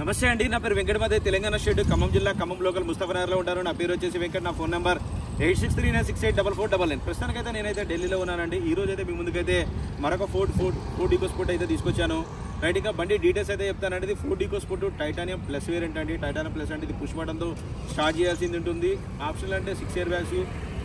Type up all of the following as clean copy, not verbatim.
నమస్తే అండి, నా పేరు వెంకటమాదే, తెలంగాణ స్టేట్ ఖమ్మం జిల్లా ఖమ్మం లోకల్ ముస్తఫానగర్లో ఉంటారు. నా పేరు వచ్చేసి వెంకట్. నా ఫోన్ నెంబర్ 8639684499. ప్రస్తుతానికైతే నేనైతే ఢిల్లీలో ఉన్నానండి. ఈ రోజు అయితే మీ ముందుకైతే మరొక ఫోర్డ్ ఈకోస్పోర్ట్ అయితే తీసుకొచ్చాను. రైట్, ఇంకా బండి డీటెయిల్స్ అయితే చెప్తానండి. ఇది Ford EcoSport titanium plus variant అండి. టైటానియం ప్లస్ అంటే ఇది పుష్ బటన్తో స్టార్ట్ చేయాల్సింది ఉంటుంది. ఆప్షనల్ అంటే 6 ఇయర్ బ్యాగ్స్,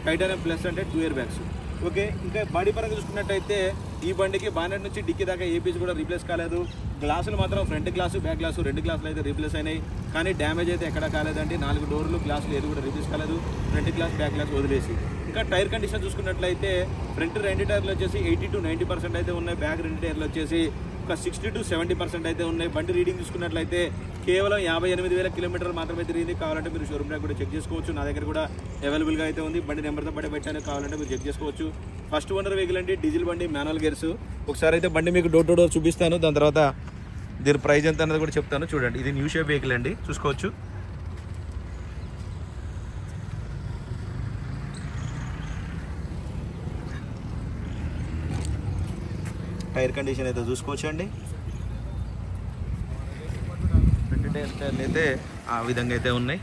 టైటానియం ప్లస్ అంటే 2 ఇయర్ బ్యాగ్స్. ఓకే, ఇంకా బాడీ పరంగా చూసుకున్నట్టయితే ఈ బండికి బానెట్ నుంచి డిక్కీ దాకా ఏ పీస్ కూడా రీప్లేస్ కాలేదు. గ్లాసులు మాత్రం ఫ్రంట్ గ్లాసు బ్యాక్ గ్లాసు 2 గ్లాసులు అయితే రీప్లేస్ అయినాయి, కానీ డ్యామేజ్ అయితే ఎక్కడా కాలేదండి. 4 డోర్లు గ్లాసులు ఏది కూడా రీప్లేస్ కాలేదు, ఫ్రంట్ గ్లాస్ బ్యాక్ గ్లాస్ వదిలేసి. ఇంకా టైర్ కండిషన్ చూసుకున్నట్లయితే ఫ్రంట్ 2 టైర్లు వచ్చేసి 80 to 90% అయితే ఉన్నాయి. బ్యాక్ 2 టైర్లు వచ్చేసి ఒక 60 to 70% అయితే ఉన్నాయి. బండి రీడింగ్ చూసుకున్నట్లయితే కేవలం 58,000 కిలోమీటర్లు మాత్రమే తిరిగింది. కావాలంటే మీరు షోరూమ్ కూడా చెక్ చేసుకోవచ్చు. నా దగ్గర కూడా అవైలబుల్గా అయితే ఉంది. బండి నెంబర్తో పాటు పెట్టాను, కావాలంటే మీరు చెక్ చేసుకోవచ్చు. ఫస్ట్ ఓనర్ వెహికల్ అండి, డీజిల్ బండి, మాన్యువల్ గేర్స్. ఒకసారి అయితే బండి మీకు డోర్ టు డోర్ చూపిస్తాను, దాని తర్వాత దీని ప్రైస్ ఎంత అన్నది కూడా చెప్తాను. చూడండి, ఇది న్యూ షేప్ వెహికల్ అండి, చూసుకోవచ్చు. టైర్ కండిషన్ అయితే చూసుకోవచ్చు అండి. ఫ్రంట్ టైర్లు అయితే ఆ విధంగా అయితే ఉన్నాయి.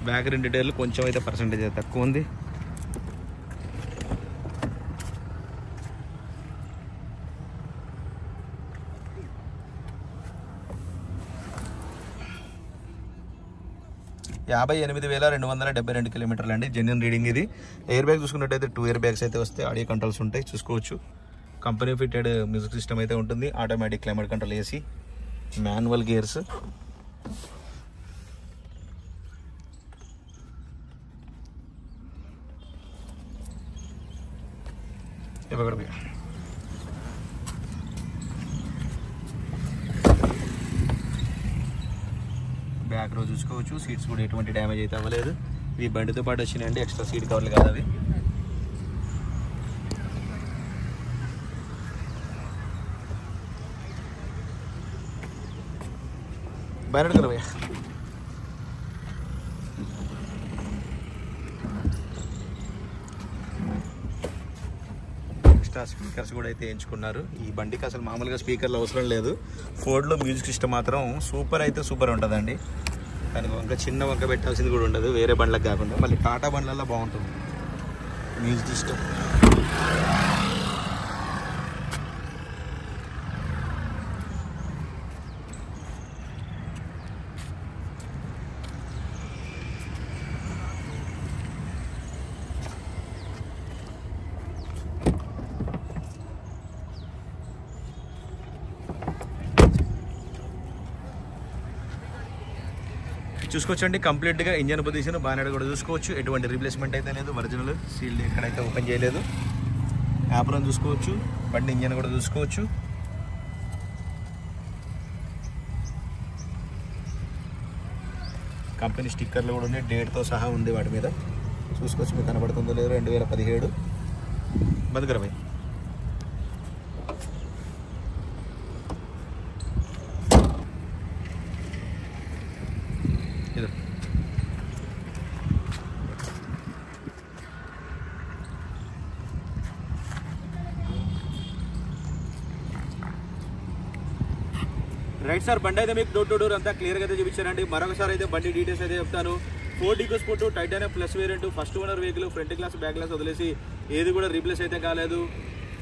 బ్యాక్ 2 టైర్లు కొంచెం అయితే పర్సెంటేజ్ అయితే తక్కువ ఉంది. యాభై 58,272 కిలోమీటర్లు అండి, జెన్యున్ రీడింగ్ ఇది. ఎయిర్ బ్యాగ్ చూసుకున్నట్టయితే 2 ఇయర్ బ్యాగ్స్ అయితే వస్తాయి. ఆడియో కంట్రోల్స్ ఉంటాయి, చూసుకోవచ్చు. కంపెనీ ఫిట్టెడ్ మ్యూజిక్ సిస్టమ్ అయితే ఉంటుంది. Automatic climate control AC, manual gears. Back రో చూసుకోవచ్చు. సీట్స్ కూడా ఎటువంటి డ్యామేజ్ అయితే అవ్వలేదు. ఇవి బండితో పాటు వచ్చినాయండి, ఎక్స్ట్రా సీట్ కవర్లు కాదు అవి. बैनर करो भैया. ఎక్స్ట్రా స్పీకర్స్ కూడా అయితే ఎంచుకున్నారు. ఈ బండికి అసలు మామూలుగా స్పీకర్లు అవసరం లేదు. ఫోర్డ్లో మ్యూజిక్ సిస్టమ్ మాత్రం సూపర్ అయితే సూపర్ ఉంటుందండి. కానీ ఇంకా చిన్న వంక పెట్టాల్సింది కూడా ఉండదు, వేరే బండ్లకు కాకుండా. మళ్ళీ టాటా బండ్లలో బాగుంటుంది మ్యూజిక్ సిస్టమ్. చూసుకోవచ్చండి, కంప్లీట్గా ఇంజన్ పొజిషన్ బానెట్ కూడా చూసుకోవచ్చు. ఎటువంటి రీప్లేస్మెంట్ అయితే లేదు, ఒరిజినల్ సీల్డ్ ఎక్కడైతే ఓపెన్ చేయలేదు. యాప్రాన్ చూసుకోవచ్చు, బండి ఇంజన్ కూడా చూసుకోవచ్చు. కంపెనీ స్టిక్కర్లు కూడా ఉన్నాయి, డేట్తో సహా ఉంది వాటి మీద. చూసుకోవచ్చు, మీకు కనబడుతుందో లేదో. 2017 బంద్ కరవై. రైట్ సార్, బండి అయితే మీకు డోర్ టు డోర్ అంతా క్లియర్గా అయితే చూపించారండి. మరొకసారి అయితే బండి డీటెయిల్స్ అయితే చెప్తాను. Ford EcoSport titanium plus variant, first owner vehicle. Front glass back glass వదిలేసి ఏది కూడా రీప్లేస్ అయితే కాలేదు.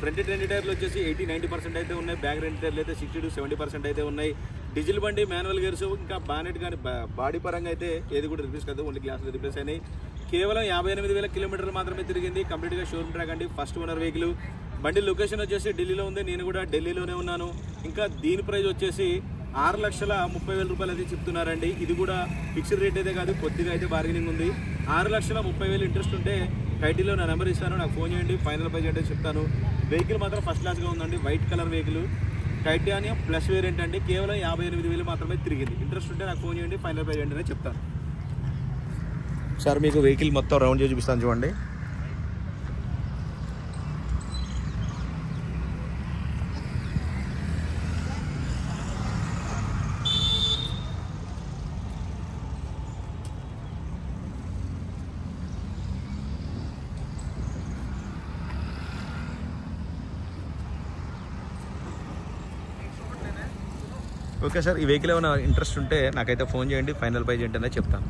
ఫ్రంట్ 2 టైర్లు వచ్చేసి 80-90% అయితే ఉన్నాయి. బ్యాక్ 2 టైర్లు అయితే 60 to 70% అయితే ఉన్నాయి. డీజిల్ బండి, మాన్యువల్ గేర్స్. ఇంకా బానెట్ కానీ బాడీ పరంగా అయితే ఏది కూడా రీప్లేస్ కాదు, ఓన్లీ గ్లాసులు రీప్లేస్ అయినాయి. కేవలం 58,000 కిలోమీటర్లు మాత్రమే తిరిగింది. కంప్లీట్గా షోరూమ్ ట్రాక్ అండి, ఫస్ట్ ఓనర్ వెహికల్. బండి లొకేషన్ వచ్చేసి ఢిల్లీలో ఉంది, నేను కూడా ఢిల్లీలోనే ఉన్నాను. ఇంకా దీని ప్రైస్ వచ్చేసి 6,30,000 రూపాయలు అయితే చెప్తున్నారండి. ఇది కూడా ఫిక్స్డ్ రేట్ అయితే కాదు, కొద్దిగా అయితే బార్గెనింగ్ ఉంది. 6,30,000 ఇంట్రెస్ట్ ఉంటే టైటిల్లో నా నెంబర్ ఇస్తాను, నాకు ఫోన్ చేయండి. ఫైనల్ ప్రైస్ అంటే చెప్తాను. వెహికల్ మాత్రం ఫస్ట్ క్లాస్గా ఉందండి, white colour vehicle, titanium plus variant అండి. కేవలం 58,000 మాత్రమే తిరిగింది. ఇంట్రెస్ట్ ఉంటే నాకు ఫోన్ చేయండి, ఫైనల్ ప్రైస్ అంటే చెప్తాను. సార్ మీకు వెహికల్ మొత్తం రౌండ్ చేసి చూపిస్తాను, చూడండి. ఓకే సార్, ఈ వెహికల్ ఏమైనా ఇంట్రెస్ట్ ఉంటే నాకైతే ఫోన్ చేయండి, ఫైనల్ ప్రైస్ ఏంటనే చెప్తాను.